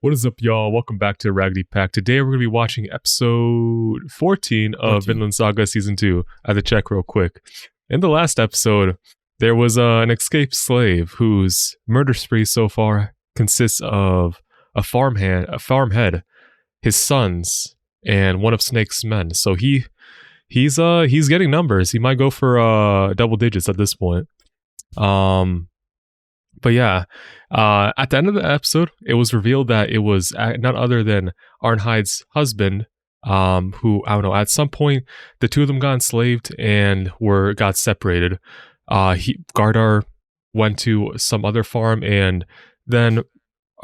What is up, y'all? Welcome back to Raggedy Pack. Today we're going to be watching episode 14 of Vinland Saga Season 2. I had to check real quick. In the last episode, there was an escaped slave whose murder spree so far consists of a farmhead, his sons, and one of Snake's men. So he's getting numbers. He might go for double digits at this point. But yeah, at the end of the episode, it was revealed that it was none other than Arnhide's husband, who, I don't know, at some point, the two of them got enslaved and got separated. Gardar went to some other farm, and then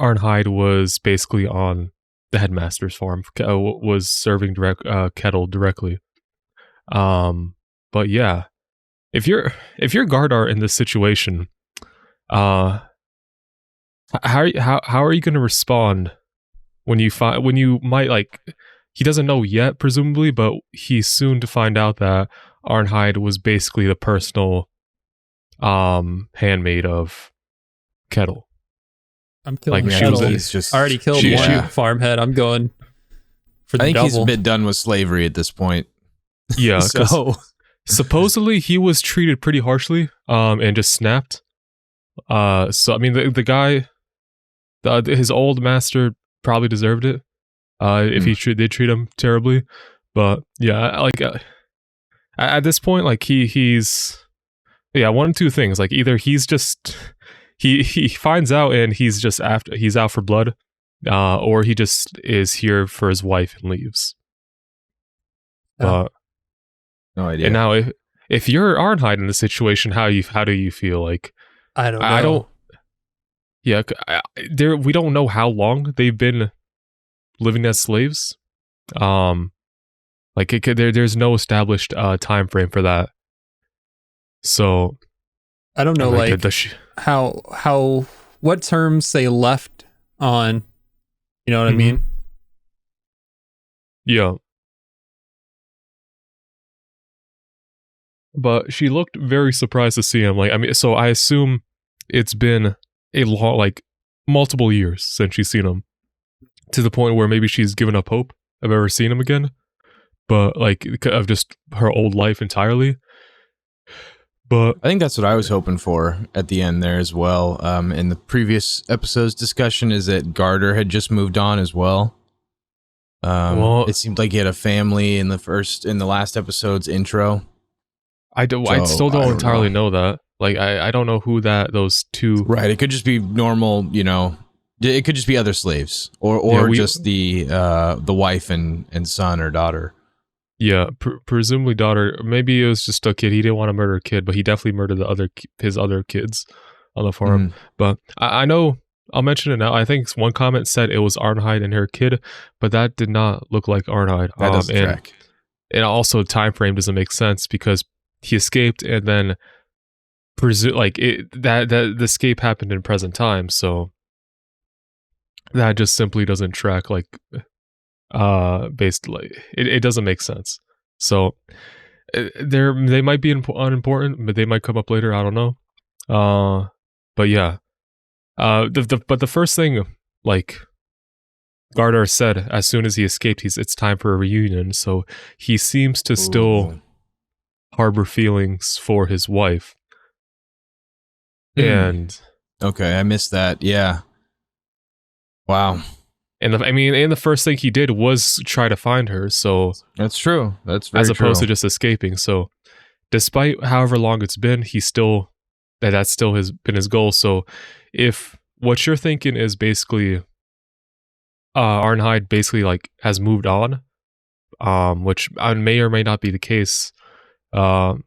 Arnhide was basically on the headmaster's farm, was serving kettle directly. But yeah, if you're Gardar in this situation, how are you going to respond when you might, like, he doesn't know yet presumably, but he's soon to find out that Arnhide was basically the personal handmaid of Kettle. I'm killing like, Kettle. He's just I already killed one farmhead. I'm going for the I think double. he's a bit done with slavery at this point. Yeah, so supposedly he was treated pretty harshly and just snapped. So I mean, the guy, his old master probably deserved it. If he did treat him terribly, but yeah, like at this point, like he's one of two things. Like either he's just he finds out and he's out for blood, or he just is here for his wife and leaves. no idea. And now if you're Arnhide in the situation, how do you feel? Like, I don't know. Yeah, we don't know how long they've been living as slaves. There's no established time frame for that. So I don't know, how what terms they left on. You know what I mean? Yeah. But she looked very surprised to see him. Like, I mean, so I assume it's been a long, like, multiple years since she's seen him, to the point where maybe she's given up hope of ever seeing him again, but like of just her old life entirely. But I think that's what I was hoping for at the end there as well. In the previous episode's discussion, is that Gardar had just moved on as well. It seemed like he had a family in the last episode's intro. I still don't entirely know that. Like, I don't know who those two... Right, it could just be normal, it could just be other slaves, or just the wife and son or daughter. Yeah, presumably daughter. Maybe it was just a kid. He didn't want to murder a kid, but he definitely murdered his other kids on the farm. But I know, I'll mention it now. I think one comment said it was Arnhide and her kid, but that did not look like Arnhide. That doesn't track. And also, time frame doesn't make sense because he escaped, and then the escape happened in present time, so that just simply doesn't track. Like, it doesn't make sense. So they might be unimportant, but they might come up later. I don't know. But yeah, the first thing, like, Gardar said as soon as he escaped, it's time for a reunion. So he seems to still harbor feelings for his wife. And okay, I missed that. Yeah. Wow. And the first thing he did was try to find her. So that's true. That's very as opposed true. to just escaping. So despite however long it's been, that's still been his goal. So if what you're thinking is basically Arnhide basically, like, has moved on, which may or may not be the case, that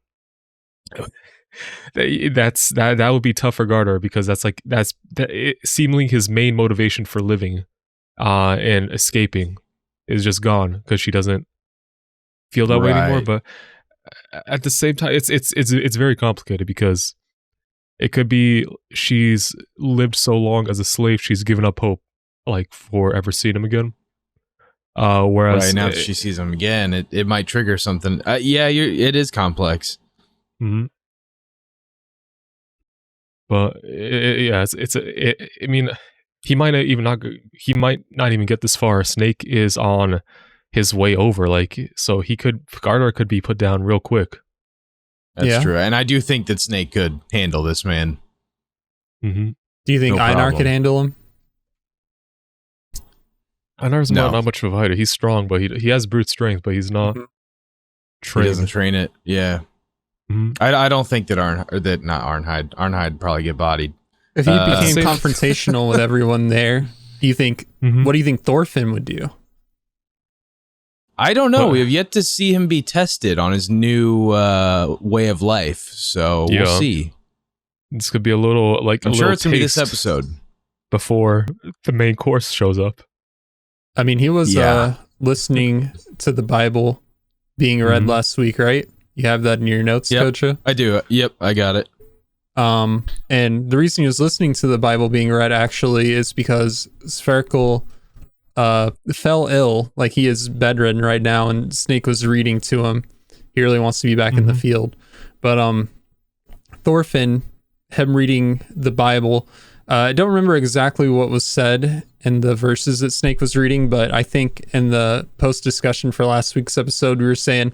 would be tough for Gardar, because that's seemingly his main motivation for living and escaping is just gone because she doesn't feel that way anymore. But at the same time, it's very complicated, because it could be she's lived so long as a slave she's given up hope, like, for ever seeing him again. Whereas now if she sees him again, it might trigger something. It is complex. But I mean, he might not even get this far. Snake is on his way over, like, so Gardar could be put down real quick. That's true, and I do think that Snake could handle this man. Mm-hmm. Do you think Einar could handle him? Einar's not much of a fighter. He's strong, but he has brute strength, but he's not trained. He doesn't train it. Yeah. Mm-hmm. I don't think that Arnheid probably get bodied. If he became confrontational with everyone there, do you think what do you think Thorfinn would do? I don't know. We have yet to see him be tested on his new way of life, so we'll see. This could be a little I'm sure it's gonna be this episode before the main course shows up. I mean, he was listening to the Bible being read last week, right? You have that in your notes, Kocha? I do. Yep, I got it. And the reason he was listening to the Bible being read actually is because Spherical fell ill, like he is bedridden right now, and Snake was reading to him. He really wants to be back in the field. But Thorfinn, him reading the Bible, I don't remember exactly what was said in the verses that Snake was reading, but I think in the post discussion for last week's episode, we were saying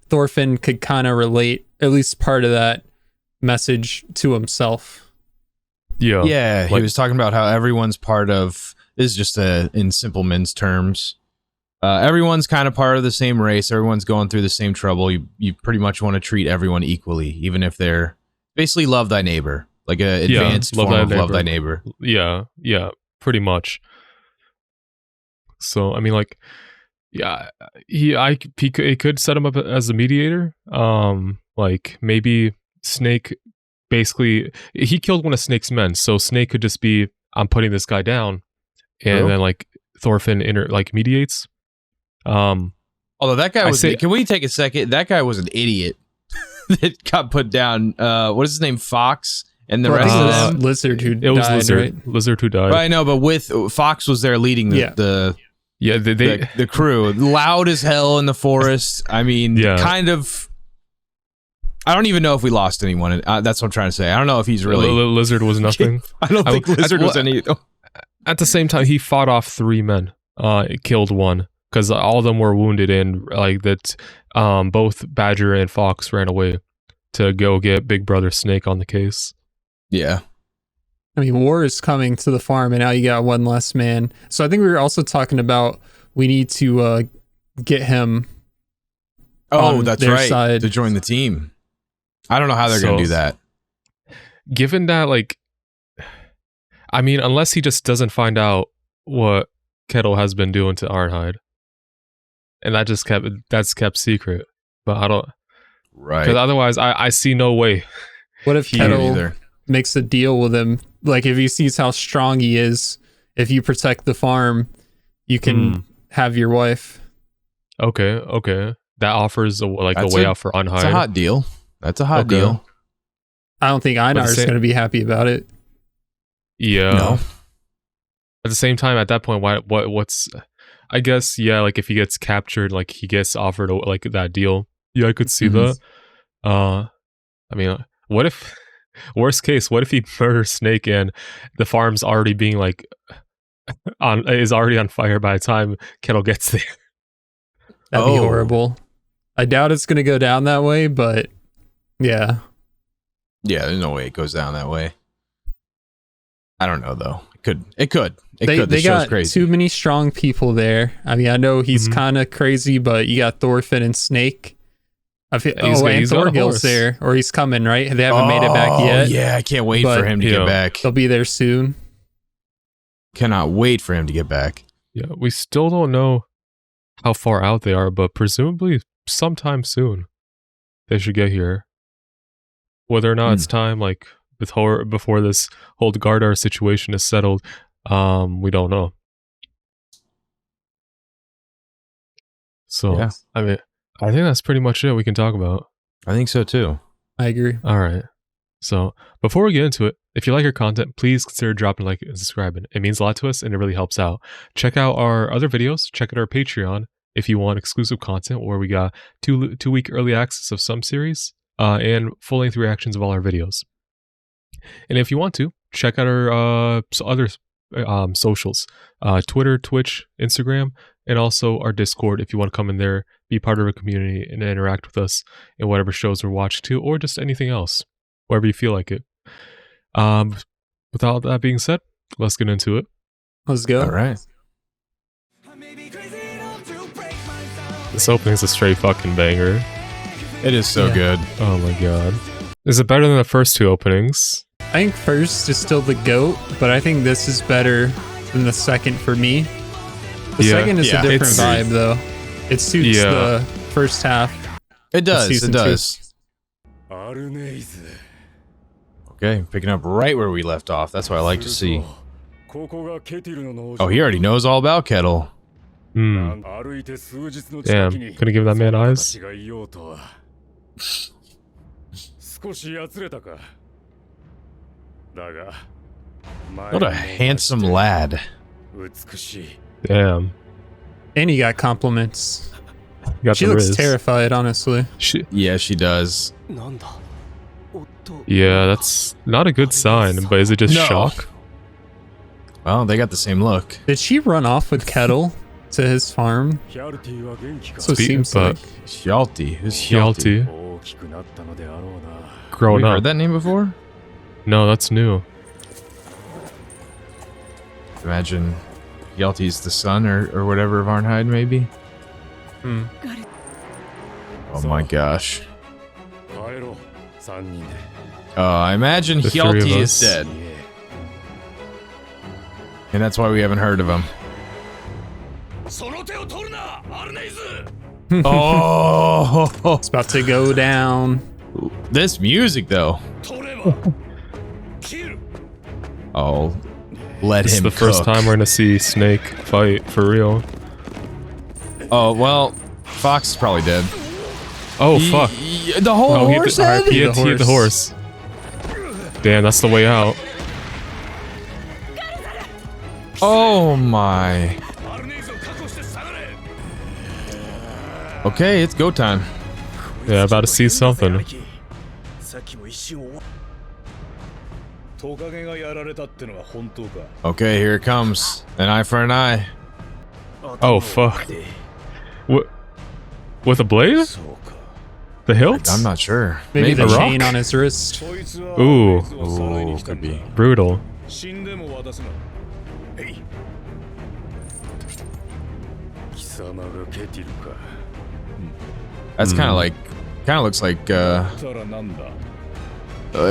Thorfinn could kind of relate at least part of that message to himself. Yeah, he was talking about how everyone's part of, this is just in simple men's terms, everyone's kind of part of the same race, everyone's going through the same trouble. You pretty much want to treat everyone equally, even if they're basically love thy neighbor, like an advanced form of love thy neighbor. Yeah, pretty much. So I mean, like, he could set him up as a mediator. Like maybe Snake, basically he killed one of Snake's men, so Snake could just be, I'm putting this guy down, and then like Thorfinn mediates. Although that guy can we take a second? That guy was an idiot that got put down. What is his name? Fox and the rest of them. Lizard who died. Lizard who died. I know, but with Fox was there leading the crew, loud as hell in the forest. I mean, kind of. I don't even know if we lost anyone. That's what I'm trying to say. I don't know if he's really... Lizard was nothing. I don't think Lizard was any... At the same time, he fought off 3 men. Killed 1. Because all of them were wounded, and like that, both Badger and Fox ran away to go get Big Brother Snake on the case. Yeah. I mean, war is coming to the farm, and now you got 1 less man. So I think we were also talking about we need to get him on that's their right. side to join the team. I don't know how they're going to do that. Given that, like, I mean, unless he just doesn't find out what Kettle has been doing to Arnheid, and that's kept secret. But I don't, right? Because otherwise, I see no way. What if Kettle makes a deal with him? Like, if he sees how strong he is, if you protect the farm, you can have your wife. Okay. That offers a way out for Arnheid. It's a hot deal. That's a hot deal. I don't think Einar is going to be happy about it. Yeah. No. At the same time, at that point, what's... I guess, like, if he gets captured, like, he gets offered, like, that deal. Yeah, I could see that. I mean, what if... Worst case, what if he murders Snake and the farm's already being, like... is already on fire by the time Kettle gets there? That'd be horrible. I doubt it's going to go down that way, but... Yeah, there's no way it goes down that way. I don't know though. It could. They got too many strong people there. I mean, I know he's kind of crazy, but you got Thorfinn and Snake. And Thorgil's there, or he's coming, right? They haven't made it back yet. Yeah, I can't wait for him to get back. They'll be there soon. Cannot wait for him to get back. Yeah, we still don't know how far out they are, but presumably sometime soon they should get here. Whether or not it's time, like, before this whole Gardar situation is settled, we don't know. So, I mean, I think that's pretty much it we can talk about. I think so too. I agree. All right. So, before we get into it, if you like our content, please consider dropping a like and subscribing. It means a lot to us and it really helps out. Check out our other videos. Check out our Patreon if you want exclusive content where we got 2-week early access of some series. And full-length reactions of all our videos. And if you want to, check out our other socials, Twitter, Twitch, Instagram, and also our Discord if you want to come in there, be part of a community, and interact with us in whatever shows we're watching too, or just anything else, wherever you feel like it. Without that being said, let's get into it. Let's go. All right. This opening is a straight fucking banger. It is so good. Oh my god. Is it better than the first two openings? I think first is still the GOAT, but I think this is better than the second for me. The second is a different vibe, though. It suits the first half. It does. It does. Okay, picking up right where we left off. That's what I like to see. Oh, he already knows all about Kettle. Damn, couldn't give that man eyes. What a handsome lad. Damn. And he got compliments. She looks terrified, honestly. Yeah, she does. Yeah, that's not a good sign, but is it just shock? Well, they got the same look. Did she run off with Kettle to his farm? So it seems like. Hjalti. Who's Hjalti? Growing up. Heard that name before? No, that's new. Imagine Hjalti's the son or whatever of Arnheid, maybe? Oh my gosh. I imagine Hjalti is dead. And that's why we haven't heard of him. Oh! It's about to go down. This music, though. Oh, let This him is the first time we're gonna see Snake fight for real. Oh, well, Fox is probably dead. Oh, fuck. The whole horse head? He hit the horse. Damn, that's the way out. Oh, my. Okay, it's go time. Yeah, about to see something. Okay, here it comes. An eye for an eye. Oh, fuck. What? With a blade? The hilt? I'm not sure. Maybe the a chain rock? on his wrist. Ooh. Ooh, could be. Brutal. That's kind of looks like, at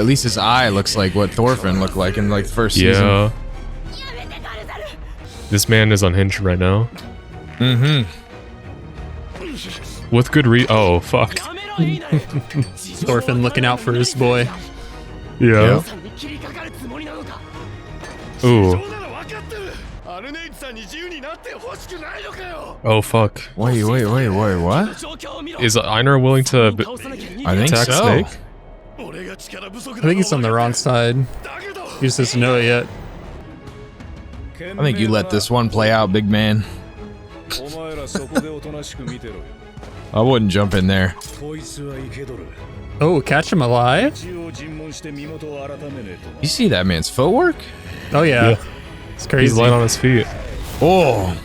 least his eye looks like what Thorfinn looked like in like the first season. Yeah. This man is unhinged right now. Mm-hmm. With good oh, fuck. Thorfinn looking out for his boy. Yeah. Ooh. Oh, fuck. Wait, what? Is Einar willing to I think attack so. Snake? I think he's on the wrong side. He just doesn't know it yet. I think you let this one play out, big man. I wouldn't jump in there. Oh, catch him alive? You see that man's footwork? Oh, yeah. It's crazy. He's light on his feet. Oh.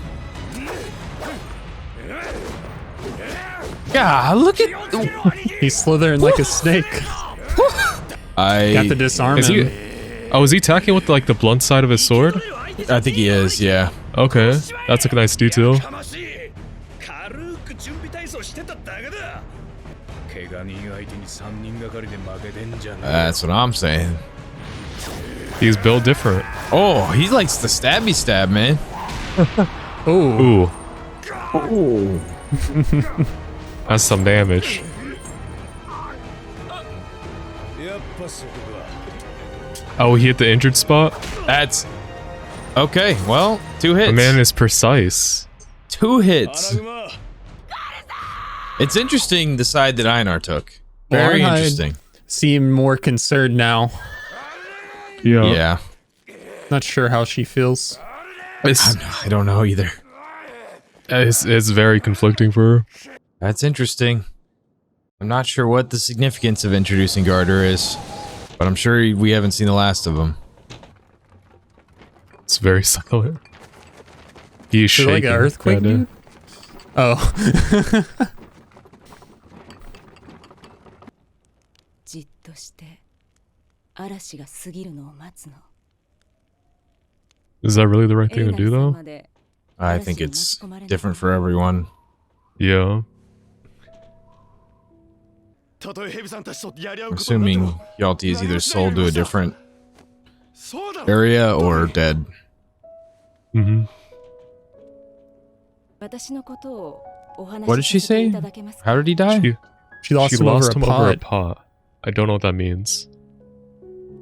Yeah, look at... He's slithering like a snake. Got to disarm him. Oh, is he attacking with like the blunt side of his sword? I think he is, yeah. Okay, that's a nice detail. That's what I'm saying. He's built different. Oh, he likes the stabby stab, man. Ooh. Ooh. That's some damage. Oh, he hit the injured spot? That's... Okay, well, 2 hits. The man is precise. 2 hits. It's interesting the side that Einar took. Very interesting. Seem more concerned now. Yeah. Not sure how she feels. I don't know either. It's very conflicting for her. That's interesting. I'm not sure what the significance of introducing Garter is, but I'm sure we haven't seen the last of him. It's very silent. He's Is it shaking. like an earthquake, kinda. dude? Oh. じっとして嵐が過ぎるのを待つの。 Is that really the right thing to do, エレナさん though? まで I think it's different for everyone. Yeah. I'm assuming Yalti is either sold to a different area or dead. Mm-hmm. 私のことをお話 What did し she させて say? いただけますか How did he die? She lost him over a pod. pot. I don't know what that means.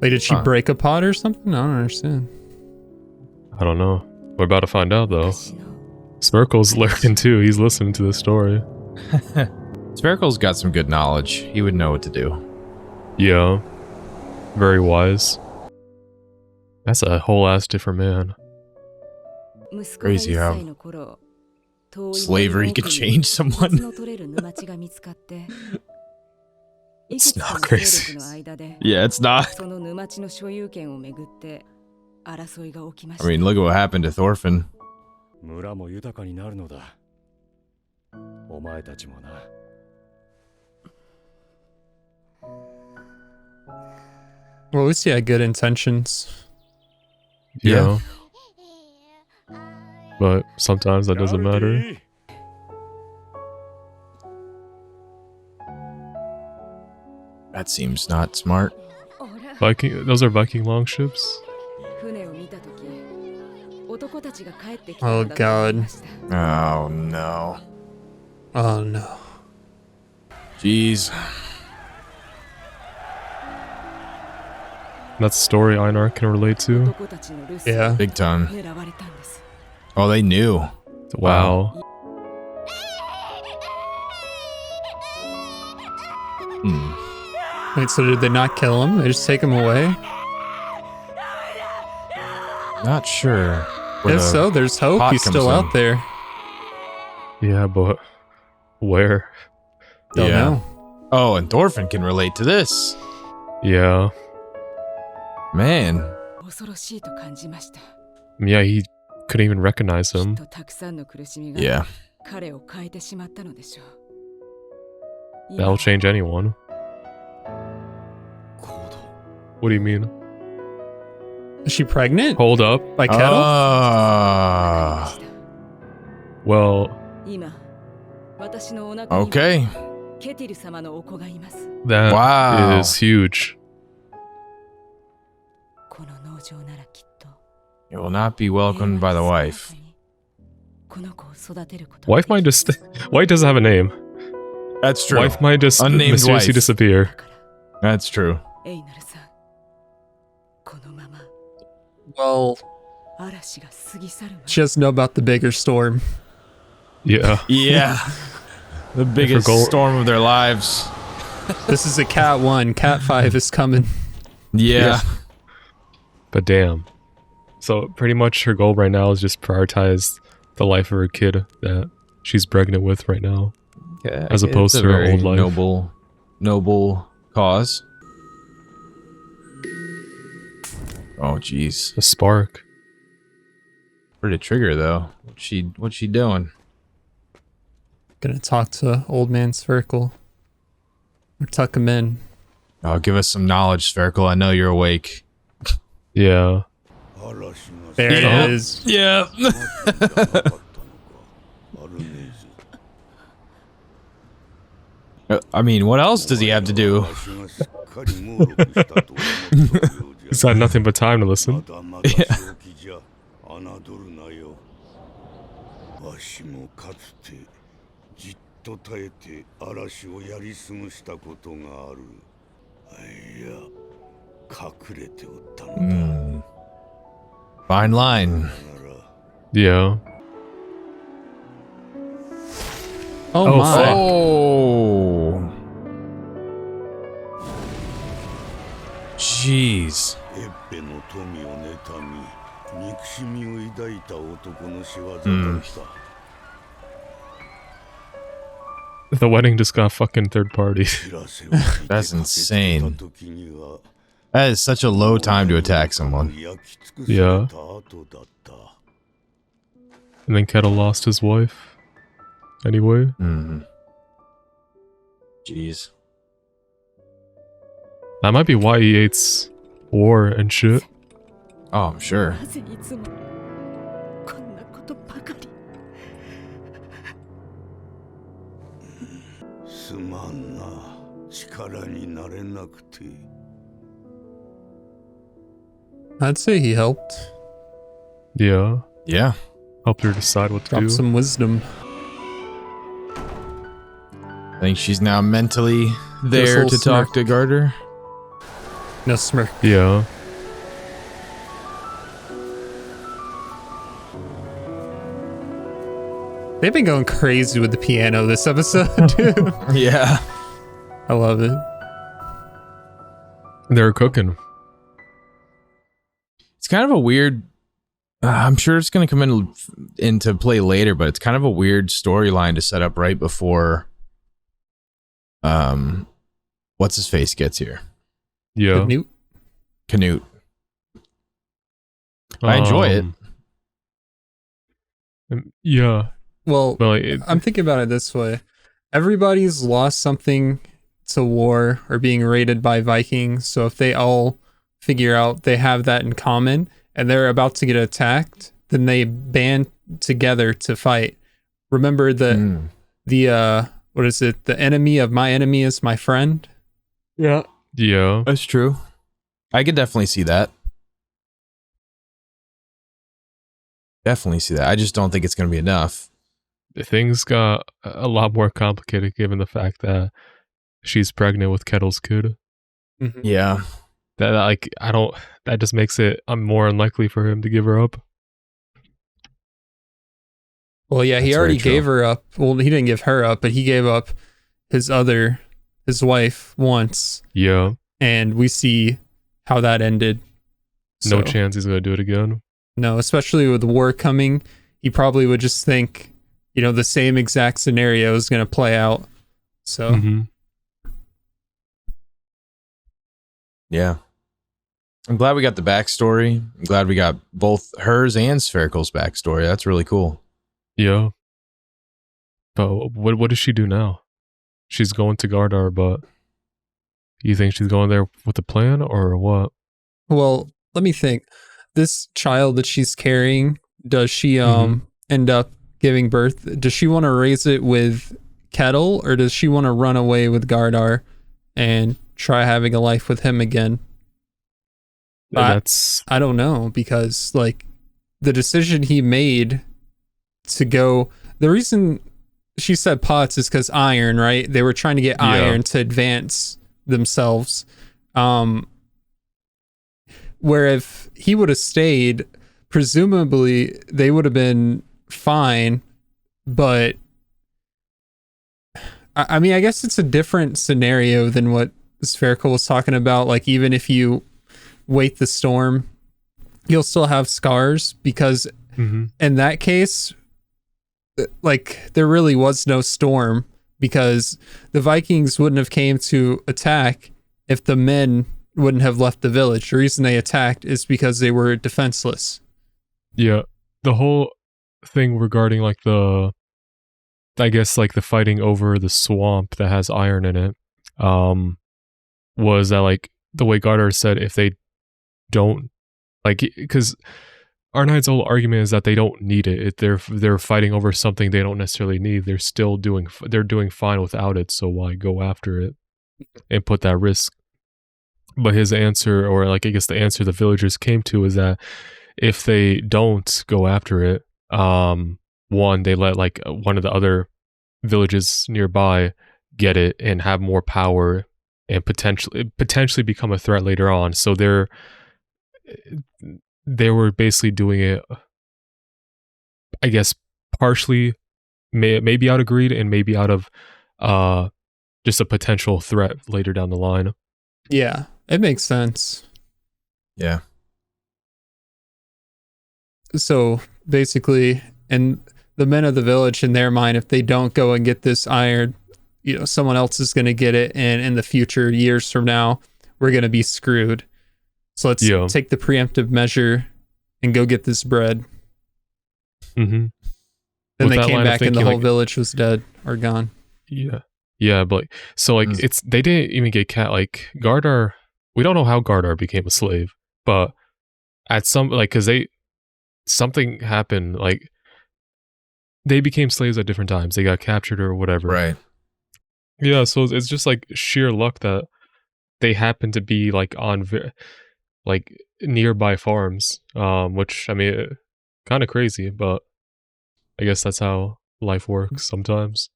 Like, did she Huh. break a pod or something? I don't understand. I don't know. We're about to find out, though. 私の Smirkle's lurking too. He's listening to the story. Spherical's got some good knowledge. He would know what to do. Yeah. Very wise. That's a whole ass different man. 息子が Crazy 1 how 歳の頃、遠い slavery can change 水 someone. の取れる沼地が見つかって、いく It's つか not の勢 crazy. 力の間で Yeah, it's not. その沼地の所有権をめぐって争いが起きまし I た。 mean, look at what happened to Thorfinn. 村も豊かになるのだ。お前たちもな。 Well, at least he had good intentions. Yeah. But sometimes that doesn't matter. That seems not smart. Viking, those are Viking longships? 船を見たとき、男たちが帰ってき Oh たのだと思い God. ました。 Oh no. Oh no. Jeez. That's a story Einar can relate to. 男たちの留守を Yeah. Big time. 狙われたんです。 Oh, they knew. Wow. Hmm. Wait, so did they not kill him? They just take him away? Not sure. where If the so, there's hope. pot He's comes still in. out there. Yeah, but where? Don't Yeah. know. Oh, and Thorfinn can relate to this. Yeah. Man. 恐ろしいと感じました。 Yeah, he couldn't even recognize きっ him. とたくさんの苦しみが Yeah. 彼を変えてしまったのでしょう。 That'll change anyone. What do you mean? Is she pregnant? Hold up. By Kettle? Ah. Well, 今、私のお腹には Okay. ケティル様のお子がいます。 that Wow. is huge. この農場ならきっと It will not be welcomed by the wife. この子を育てること Wife might just. Wife doesn't have a name. That's true. Wife might just Unnamed mysteriously wife. disappear. だから That's true. エイナルさん、このまま Well, 嵐が過ぎ去るまで she doesn't know about the bigger storm. Yeah. Yeah. The biggest goal- storm of their lives. This is a Cat 1. Cat 5 is coming. Yeah. But damn. So pretty much her goal right now is just prioritize the life of her kid that she's pregnant with right now. Yeah, As it's opposed a to her very old life. Noble cause. Oh, jeez. A spark. Pretty trigger though. What's she doing? Gonna talk to old man Spherical. Or tuck him in. Oh, give us some knowledge, Spherical. I know you're awake. Yeah. There Yeah. it is. Yeah. I mean, what else does he have to do? He's had nothing but time to listen. わしもかつてじっと耐えて嵐をやり過ごしたことがある。いや、隠れておったのだ。 Fine line. Yeah. Oh, Oh, my. fuck. Oh. Jeez. エッペの富を妬み、憎しみを抱いた男の仕業だった。 The wedding just got fucking third party. That's insane. 時には That is such a low time to attack someone. Yeah. And then Kettle lost his wife. Anyway. Jeez. That might be why he hates war and shit. Oh, I'm sure. なぜいつもこんなことばかり。すまんな。力になれなくて。I'd say he helped. Yeah. Yeah. Helped her decide what to Drop do. some wisdom. I think she's now mentally there little to talk smirk. to Garter. No smirk. Yeah. They've been going crazy with the piano this episode, too. Yeah. I love it. They're cooking. It's kind of a weird. I'm sure it's going to come into play later, but it's kind of a weird storyline to set up right before. What's his face gets here? Yeah. Canute. I enjoy it. Yeah. Well, But I'm thinking about it this way. Everybody's lost something to war or being raided by Vikings. So if they all figure out they have that in common and they're about to get attacked, then they band together to fight. Remember the what is it? The enemy of my enemy is my friend. Yeah. Yeah. That's true. I could definitely see that. Definitely see that. I just don't think it's going to be enough. Things got a lot more complicated given the fact that she's pregnant with Kettle's kid. Mm-hmm. Yeah. That just makes it more unlikely for him to give her up. Well, yeah, he That's already very true. gave her up. Well, he didn't give her up, but he gave up his wife once. Yeah. And we see how that ended. No So, chance he's going to do it again. No, especially with the war coming, he probably would just think, the same exact scenario is going to play out. So, Mhm. Yeah. I'm glad we got the backstory. I'm glad we got both hers and Spherical's backstory. That's really cool. Yeah. But what does she do now? She's going to Gardar, but you think she's going there with a plan or what? well, let me think. This child that she's carrying, does she end up giving birth? Does she want to raise it with Kettle, or does she want to run away with Gardar and try having a life with him again? That's I don't know, because the decision he made to go, the reason she said pots is because iron, right? They were trying to get iron to advance themselves. Where if he would have stayed, presumably they would have been fine, but I mean, I guess it's a different scenario than what Spherical was talking about. Like, even if you wait the storm, you'll still have scars, because in that case, there really was no storm, because the Vikings wouldn't have came to attack if the men wouldn't have left the village. The reason they attacked is because they were defenseless. Yeah. The whole thing regarding the fighting over the swamp that has iron in it, was that the way Gardar said, if they don't, because Arnide's whole argument is that they don't need it. They're fighting over something they don't necessarily need. They're doing fine without it, so why go after it and put that risk? But his answer, or I guess the answer the villagers came to, is that if they don't go after it, one, they let one of the other villages nearby get it and have more power and potentially become a threat later on. So they were basically doing it, I guess, partially, maybe out of greed and maybe out of just a potential threat later down the line. Yeah, it makes sense. Yeah. So basically, and the men of the village, in their mind, if they don't go and get this iron, someone else is going to get it, and in the future, years from now, we're going to be screwed. So let's take the preemptive measure and go get this bread. Mm-hmm. Then they came back and the whole village was dead or gone. Yeah, but so like they didn't even get Gardar. We don't know how Gardar became a slave, but at some because something happened, like they became slaves at different times. They got captured or whatever. Right. Yeah, so it's just like sheer luck that they happen to be like on like nearby farms, which I mean, kind of crazy, but I guess that's how life works sometimes.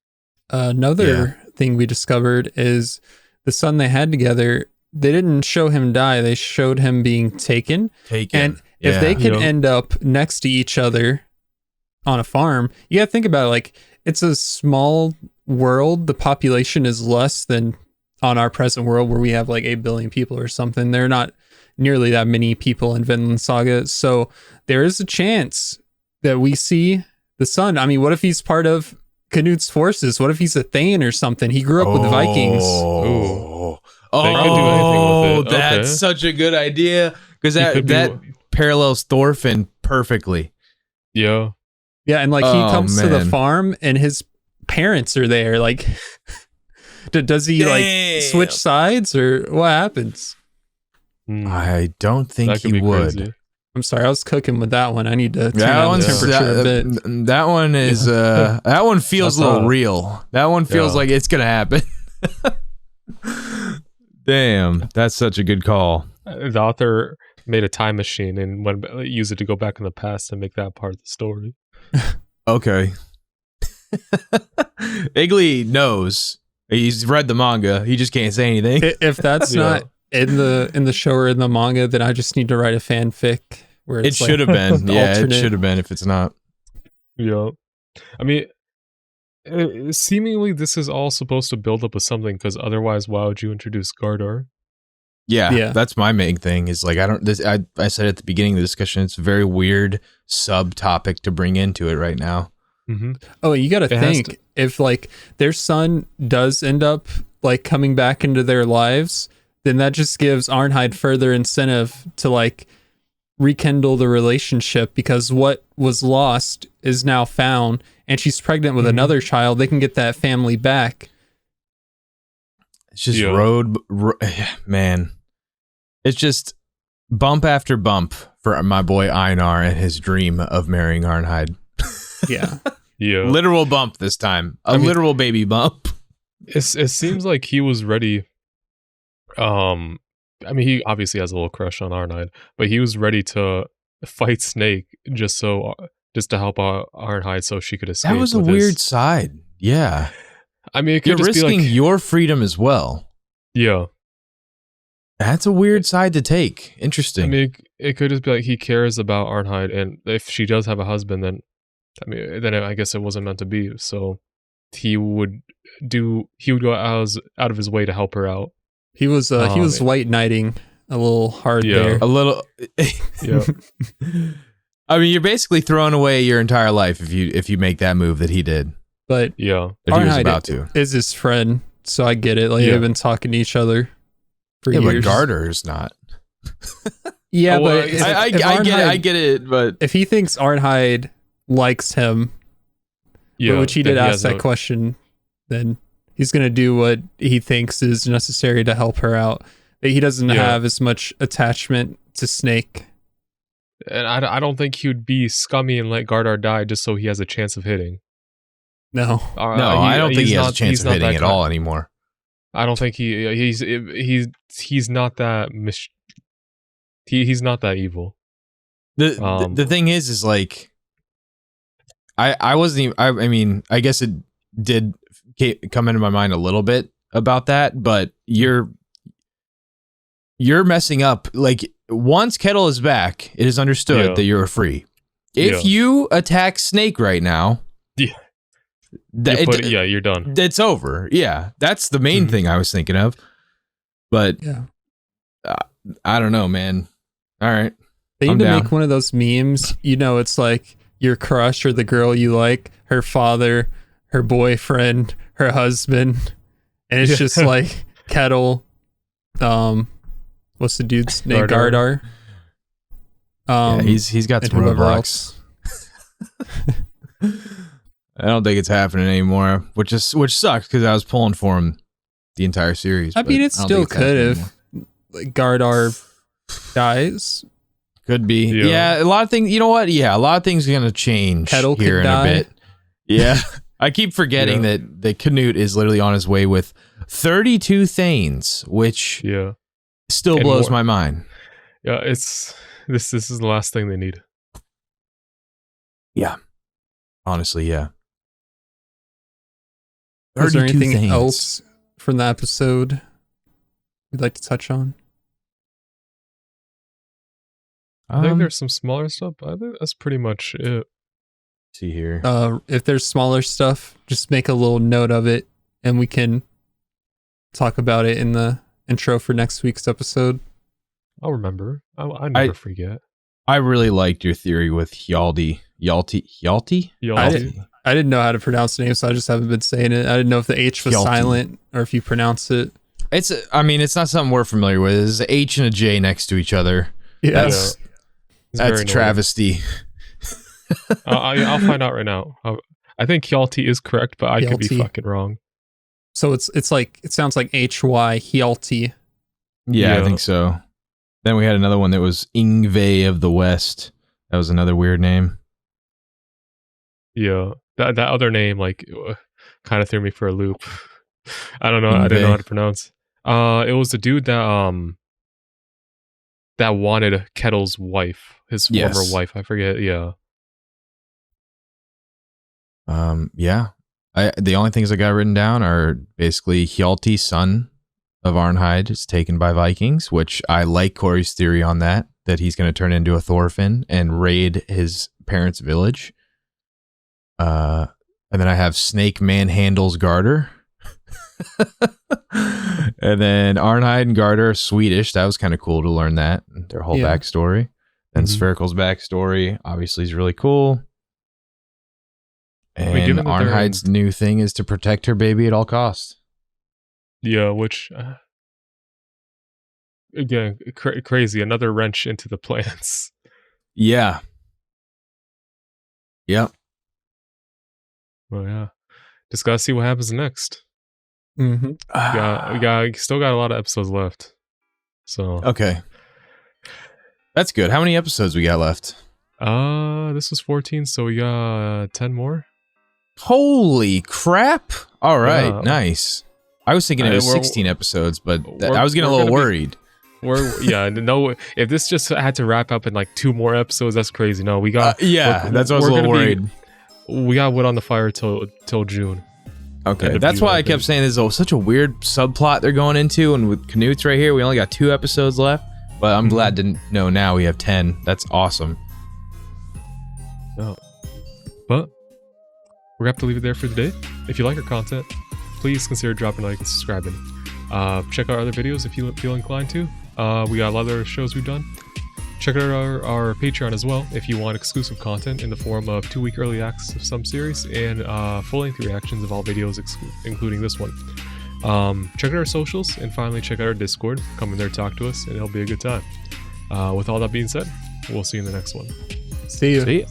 Another thing we discovered is the son they had together, they didn't show him die, they showed him being taken. And if they could end up next to each other on a farm, you gotta think about it, like it's a small world. The population is less than on our present world where we have like 8 billion people or something. There are not nearly that many people in Vinland Saga. So there is a chance that we see the son. I mean, what if he's part of Canute's forces? What if he's a Thane or something? He grew up with the Vikings. That's such a good idea, because that parallels Thorfinn perfectly. Yeah, and like he comes to the farm and his parents are there. Like, does he like switch sides or what happens? I don't think he would. Crazy. I'm sorry, I was cooking with that one. I need to turn down the temperature a bit. That one is that one feels a little real. That one feels like it's gonna happen. Damn, that's such a good call. The author made a time machine and use it to go back in the past and make that part of the story. Okay. Igley knows. He's read the manga. He just can't say anything. If that's not in the show or in the manga, then I just need to write a fanfic where it's it should have been. Yeah, alternate. It should have been if it's not. Yeah. I mean, seemingly this is all supposed to build up with something, because otherwise why would you introduce Gardar? Yeah, that's my main thing is like, I said at the beginning of the discussion, it's a very weird subtopic to bring into it right now. Mm-hmm. Oh, you got to think if like their son does end up like coming back into their lives, then that just gives Arnheid further incentive to like rekindle the relationship, because what was lost is now found, and she's pregnant with another child. They can get that family back. It's just man. It's just bump after bump for my boy Einar and his dream of marrying Arnheid. Yeah. Literal bump this time. Literal baby bump. It seems like he was ready. I mean, he obviously has a little crush on Arnheid, but he was ready to fight Snake just to help Arnheid so she could escape. That was a weird side. Yeah. I mean, it could You're just risking be like, your freedom as well. Yeah. That's a weird side to take. Interesting. I mean, it could just be like he cares about Arnheid, and if she does have a husband, then I guess it wasn't meant to be. So he would go out of his way to help her out. He was white knighting a little hard there. A little. Yeah. I mean, you're basically throwing away your entire life if you make that move that he did. But yeah, if he was about to. Is his friend, so I get it. Like they've been talking to each other for years. But Gardar's not. Yeah, but I get it. But if he thinks Arnheid likes him, which he did ask that question, then he's gonna do what he thinks is necessary to help her out. He doesn't have as much attachment to Snake. And I don't think he would be scummy and let Gardar die just so he has a chance of hitting. No, I don't think he has a chance of hitting at all anymore. I don't think he's not that he's not that evil. The thing is like I wasn't even, I mean, I guess it did come into my mind a little bit about that, but you're messing up. Like, once Kettle is back, it is understood that you're free. If you attack Snake right now, you're done. It's over. Yeah, that's the main thing I was thinking of. But I don't know, man. All right, they need to make one of those memes. It's like your crush or the girl you like, her father, her boyfriend, her husband, and it's just like Kettle, what's the dude's name? Gardar. Gardar. He's got some roadblocks. I don't think it's happening anymore, which sucks because I was pulling for him the entire series. I mean, it still could if like Gardar dies. Could be. Yeah, a lot of things. You know what? Yeah, a lot of things are gonna change Kettle here could in die. a bit. Yeah, I keep forgetting that Canute is literally on his way with 32 Thanes, which still And blows more. my mind. Yeah, this is the last thing they need. Yeah, honestly, yeah. Is there 32 anything Thanes. else from the episode you'd like to touch on? I think there's some smaller stuff, but I think that's pretty much it. See here. If there's smaller stuff, just make a little note of it, and we can talk about it in the intro for next week's episode. I'll remember. I never forget. I really liked your theory with Hjalti. I didn't know how to pronounce the name, so I just haven't been saying it. I didn't know if the H was Hjalti. silent or if you pronounce it. It's not something we're familiar with. It's an H and a J next to each other. Yeah. It's That's very a travesty. I'll find out right now. I think Hjalti is correct, but I could be Hjalti. fucking wrong. So it's like, it sounds like HY Hjalti. Yeah, I Yeah. think so. Then we had another one that was Ingve of the West. That was another weird name. Yeah, that other name kind of threw me for a loop. I don't know. I didn't know how to pronounce. It was the dude that wanted Kettle's wife, his former wife. I forget. Yeah. Yeah. The only things I got written down are basically Hjalti, son of Arnheid, is taken by Vikings, which I like Corey's theory on that he's going to turn into a Thorfinn and raid his parents' village. And then I have Snake manhandles Garter. And then Arnheid and Garter are Swedish. That was kind of cool to learn that. Their whole backstory. And Spherical's backstory obviously is really cool. And given that Arnheid's new thing is to protect her baby at all costs. Yeah, which again, crazy. Another wrench into the plans. Yeah. Yep. Well, yeah. Just gotta see what happens next. Mm-hmm. We still got a lot of episodes left. So Okay. That's good. How many episodes we got left? This was 14, so we got 10 more. Holy crap. All right. Yeah. Nice. I was thinking it was 16 episodes, but I was getting a little worried. If this just had to wrap up in like 2 more episodes, that's crazy. No, we got that's why I was a little worried. We got wood on the fire till June. Okay, that's why I kept saying there's such a weird subplot they're going into, and with Canute's right here, we only got 2 episodes left, but I'm glad to know now we have 10. That's awesome. Oh. But we're gonna have to leave it there for today. If you like our content, please consider dropping a like and subscribing. Check out our other videos if you feel inclined to. We got a lot of other shows we've done. Check out our Patreon as well if you want exclusive content in the form of 2-week early access of some series and full-length reactions of all videos, including this one. Check out our socials, and finally check out our Discord. Come in there, talk to us, and it'll be a good time. With all that being said, we'll see you in the next one. See you. See ya.